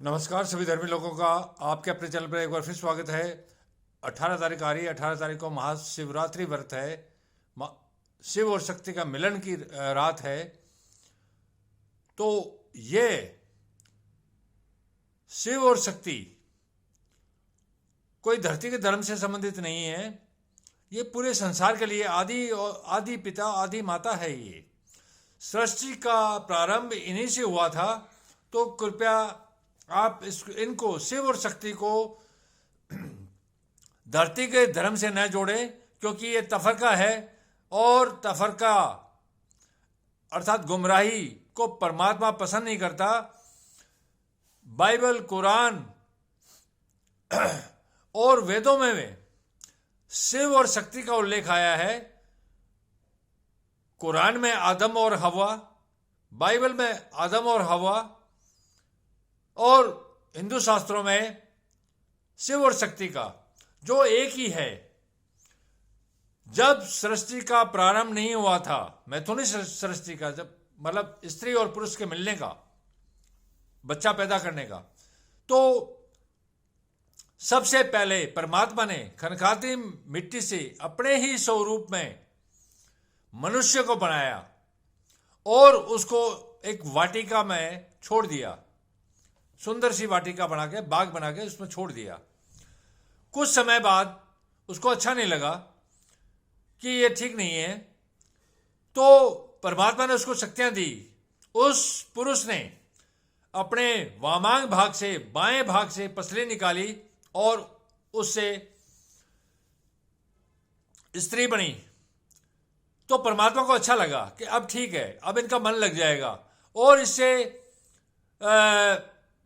नमस्कार सभी धर्मी लोगों का आपके अपने चैनल पर एक बार फिर स्वागत है। 18 तारीख आ रही है। 18 तारीख को महाशिवरात्रि व्रत है। शिव और शक्ति का मिलन की रात है। तो ये शिव और शक्ति कोई धरती के धर्म से संबंधित नहीं है। ये पूरे संसार के लिए आदि पिता आदि माता है। ये सृष्टि का प्रारंभ इन्हीं से हुआ था। तो कृपया आप इनको शिव और शक्ति को धरती के धर्म से न जोड़ें, क्योंकि ये तफरका है और तफरका अर्थात गुमराही को परमात्मा पसंद नहीं करता। बाइबल, कुरान और वेदों में शिव और शक्ति का उल्लेख आया है। कुरान में आदम और हवा, बाइबल में आदम और हवा, और हिंदू शास्त्रों में शिव और शक्ति का जो एक ही है। जब सृष्टि का प्रारंभ नहीं हुआ था, मैथुनी सृष्टि का, जब मतलब स्त्री और पुरुष के मिलने का, बच्चा पैदा करने का, तो सबसे पहले परमात्मा ने खनखाती मिट्टी से अपने ही स्वरूप में मनुष्य को बनाया और उसको एक वाटिका में छोड़ दिया। सुंदर सी वाटिका बना के, बाग बना के उसमें छोड़ दिया। कुछ समय बाद उसको अच्छा नहीं लगा कि ये ठीक नहीं है, तो परमात्मा ने उसको शक्तियां दी। उस पुरुष ने अपने वामांग भाग से, बाएं भाग से पसली निकाली और उससे स्त्री बनी। तो परमात्मा को अच्छा लगा कि अब ठीक है, अब इनका मन लग जाएगा और इससे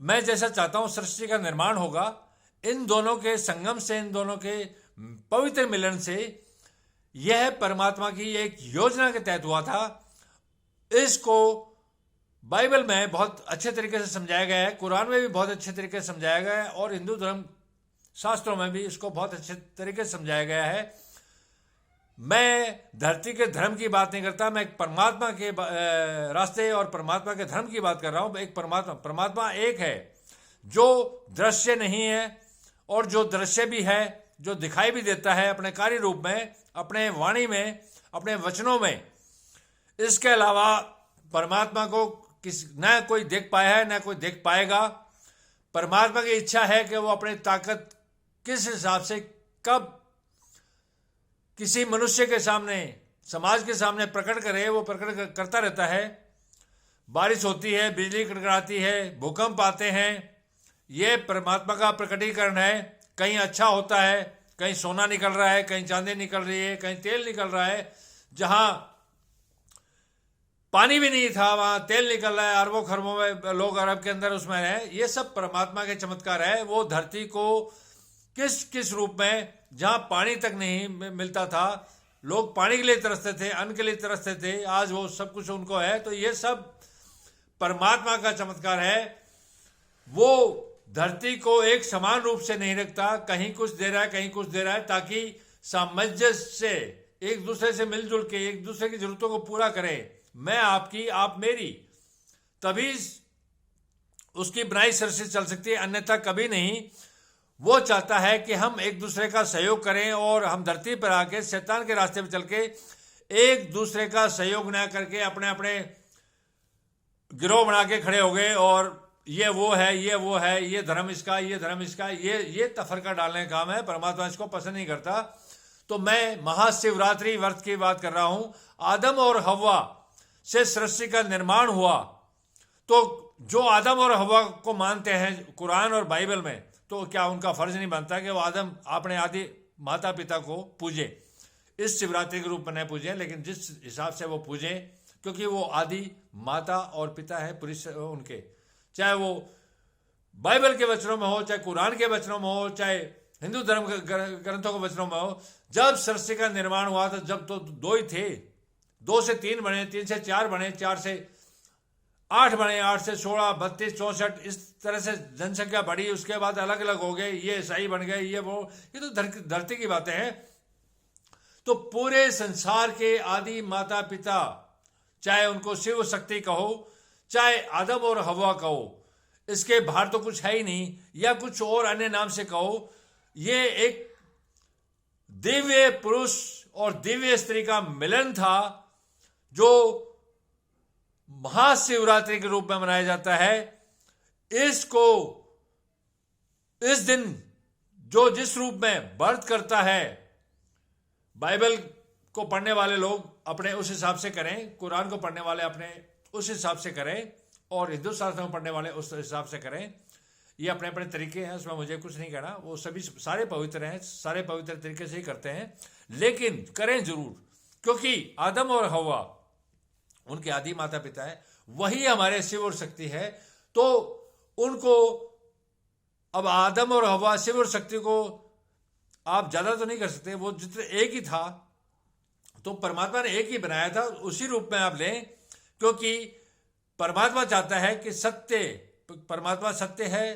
मैं जैसा चाहता हूं सृष्टि का निर्माण होगा। इन दोनों के संगम से, इन दोनों के पवित्र मिलन से, यह परमात्मा की एक योजना के तहत हुआ था। इसको बाइबल में बहुत अच्छे तरीके से समझाया गया है, कुरान में भी बहुत अच्छे तरीके से समझाया गया है और हिंदू धर्म शास्त्रों में भी इसको बहुत अच्छे तरीके से समझाया गया है। मैं धरती के धर्म की बात नहीं करता, मैं परमात्मा के रास्ते और परमात्मा के धर्म की बात कर रहा हूं। एक परमात्मा एक है जो दृश्य नहीं है और जो दृश्य भी है, जो दिखाई भी देता है अपने कार्य रूप में, अपने वाणी में, अपने वचनों में। इसके अलावा परमात्मा को न कोई देख पाया है, न कोई देख पाएगा। परमात्मा की इच्छा है कि वो अपनी ताकत किस हिसाब से, कब किसी मनुष्य के सामने, समाज के सामने प्रकट करे, वो प्रकट करता रहता है। बारिश होती है, बिजली कड़कड़ाती है, भूकंप आते हैं, ये परमात्मा का प्रकटीकरण है। कहीं अच्छा होता है, कहीं सोना निकल रहा है, कहीं चांदी निकल रही है, कहीं तेल निकल रहा है। जहां पानी भी नहीं था वहां तेल निकल रहा है। अरबों खरबों में लोग अरब के अंदर उसमें रहे। ये सब परमात्मा के चमत्कार है। वो धरती को किस किस रूप में, जहां पानी तक नहीं मिलता था, लोग पानी के लिए तरसते थे, अन्न के लिए तरसते थे, आज वो सब कुछ उनको है। तो ये सब परमात्मा का चमत्कार है। वो धरती को एक समान रूप से नहीं रखता, कहीं कुछ दे रहा है, कहीं कुछ दे रहा है, ताकि सामंजस्य से एक दूसरे से मिलजुल के एक दूसरे की जरूरतों को पूरा करें। मैं आपकी, आप मेरी, तभी उसकी बनाई सृष्टि चल सकती है, अन्यथा कभी नहीं। वो चाहता है कि हम एक दूसरे का सहयोग करें और हम धरती पर आके शैतान के रास्ते पर चल के एक दूसरे का सहयोग न करके अपने अपने गिरोह बना के खड़े हो गए और ये वो है, ये वो है, ये धर्म इसका, ये धर्म इसका, ये तफरका डालने का काम है। परमात्मा इसको पसंद नहीं करता। तो मैं महाशिवरात्रि व्रत की बात कर रहा हूं। आदम और हवा से सृष्टि का निर्माण हुआ। तो जो आदम और हवा को मानते हैं कुरान और बाइबल में, तो क्या उनका फर्ज नहीं बनता कि वो आदम अपने आदि माता पिता को पूजे? इस शिवरात्रि के रूप में नहीं पूजे, लेकिन जिस हिसाब से वो पूजे, क्योंकि वो आदि माता और पिता है पुरुष उनके। चाहे वो बाइबल के वचनों में हो, चाहे कुरान के वचनों में हो, चाहे हिंदू धर्म के ग्रंथों के वचनों में हो। जब सृष्टि का निर्माण हुआ था, जब तो दो ही थे, 2 से 3 बने, 3 से 4 बने, 4 से 8 बने, 8 से 16, 32, 64, इस तरह से जनसंख्या बढ़ी। उसके बाद अलग अलग हो गए, ये ईसाई बन गए, ये वो। ये तो धरती की बातें हैं। तो पूरे संसार के आदि माता पिता, चाहे उनको शिव शक्ति कहो, चाहे आदम और हवा कहो, इसके बाहर तो कुछ है ही नहीं, या कुछ और अन्य नाम से कहो, ये एक दिव्य पुरुष और दिव्य स्त्री का मिलन था जो महाशिवरात्रि के रूप में मनाया जाता है। इसको इस दिन जो जिस रूप में बर्थ करता है, बाइबल को पढ़ने वाले लोग अपने उस हिसाब से करें, कुरान को पढ़ने वाले अपने उस हिसाब से करें, और हिंदू शास्त्र को पढ़ने वाले उस हिसाब से करें। ये अपने अपने तरीके हैं, उसमें मुझे कुछ नहीं कहना, वो सभी सारे पवित्र हैं, सारे पवित्र तरीके से ही करते हैं, लेकिन करें जरूर, क्योंकि आदम और हवा उनके आदि माता पिता है, वही हमारे शिव और शक्ति है। तो उनको अब आदम और हवा, शिव और शक्ति को आप ज्यादा तो नहीं कर सकते, वो जितने एक ही था, तो परमात्मा ने एक ही बनाया था, उसी रूप में आप लें, क्योंकि परमात्मा चाहता है कि सत्य, परमात्मा सत्य है,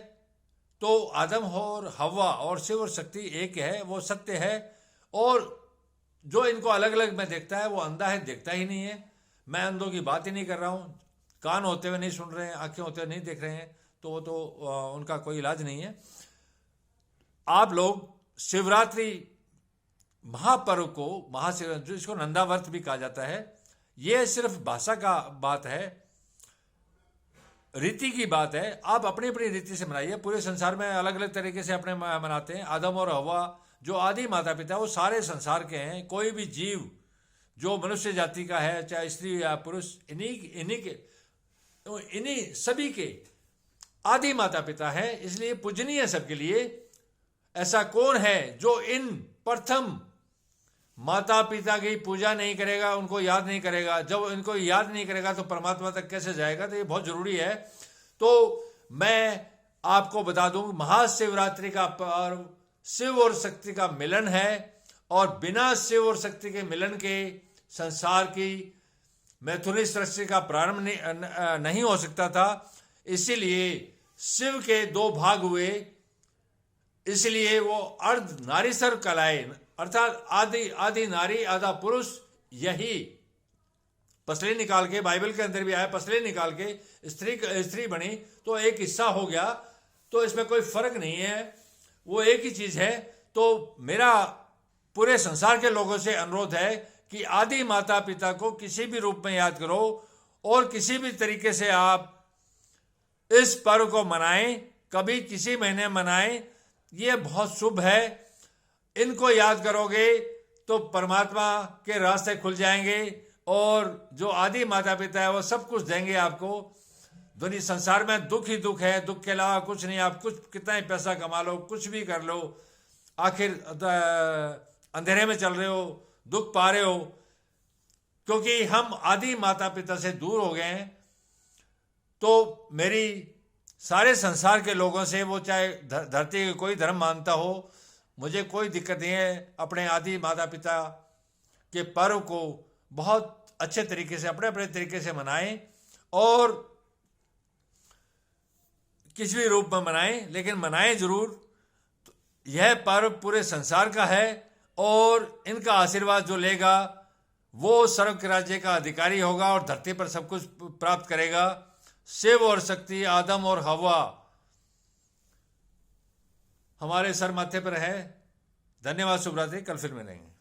तो आदम और हवा और शिव और शक्ति एक है, वो सत्य है। और जो इनको अलग अलग में देखता है वो अंधा है, देखता ही नहीं है। मैं अंधों की बात ही नहीं कर रहा हूँ, कान होते हुए नहीं सुन रहे हैं, आंखें होते हुए नहीं देख रहे हैं, तो वो तो उनका कोई इलाज नहीं है। आप लोग शिवरात्रि महापर्व को, महाशिवरात्रि जिसको नंदाव्रत भी कहा जाता है, ये सिर्फ भाषा का बात है, रीति की बात है। आप अपनी अपनी रीति से मनाइए। पूरे संसार में अलग अलग तरीके से अपने मनाते हैं। आदम और हवा जो आदि माता पिता, वो सारे संसार के हैं। कोई भी जीव जो मनुष्य जाति का है, चाहे स्त्री या पुरुष, इन्हीं सभी के आदि माता पिता है, इसलिए पूजनीय है सबके लिए। ऐसा कौन है जो इन प्रथम माता पिता की पूजा नहीं करेगा, उनको याद नहीं करेगा? जब इनको याद नहीं करेगा तो परमात्मा तक कैसे जाएगा? तो ये बहुत जरूरी है। तो मैं आपको बता दूं, महाशिवरात्रि का पर्व शिव और शक्ति का मिलन है, और बिना शिव और शक्ति के मिलन के संसार की मैथुनी सृष्टि का प्रारंभ नहीं हो सकता था। इसीलिए शिव के दो भाग हुए, इसलिए वो अर्ध नारीश्वर कहलाए, अर्थात आदि नारी आधा पुरुष। यही पसली निकाल के, बाइबल के अंदर भी आया, पसली निकाल के स्त्री बनी तो एक हिस्सा हो गया। तो इसमें कोई फर्क नहीं है, वो एक ही चीज है। तो मेरा पूरे संसार के लोगों से अनुरोध है कि आदि माता पिता को किसी भी रूप में याद करो, और किसी भी तरीके से आप इस पर्व को मनाएं, कभी किसी महीने मनाएं, ये बहुत शुभ है। इनको याद करोगे तो परमात्मा के रास्ते खुल जाएंगे, और जो आदि माता पिता है वो सब कुछ देंगे आपको। दुनिया संसार में दुख ही दुख है, दुख के अलावा कुछ नहीं। आप कुछ कितना ही पैसा कमा लो, कुछ भी कर लो, आखिर अंधेरे में चल रहे हो, दुख पा रहे हो, क्योंकि हम आदि माता पिता से दूर हो गए हैं। तो मेरी सारे संसार के लोगों से, वो चाहे धरती के कोई धर्म मानता हो, मुझे कोई दिक्कत नहीं है। अपने आदि माता पिता के पर्व को बहुत अच्छे तरीके से, अपने अपने तरीके से मनाएं, और किसी भी रूप में मनाएं, लेकिन मनाएं जरूर। यह पर्व पूरे संसार का है, और इनका आशीर्वाद जो लेगा वो स्वर्ग के राज्य का अधिकारी होगा और धरती पर सब कुछ प्राप्त करेगा। शिव और शक्ति, आदम और हवा हमारे सर माथे पर है। धन्यवाद। शुभ रात्रि। कल फिर मिलेंगे।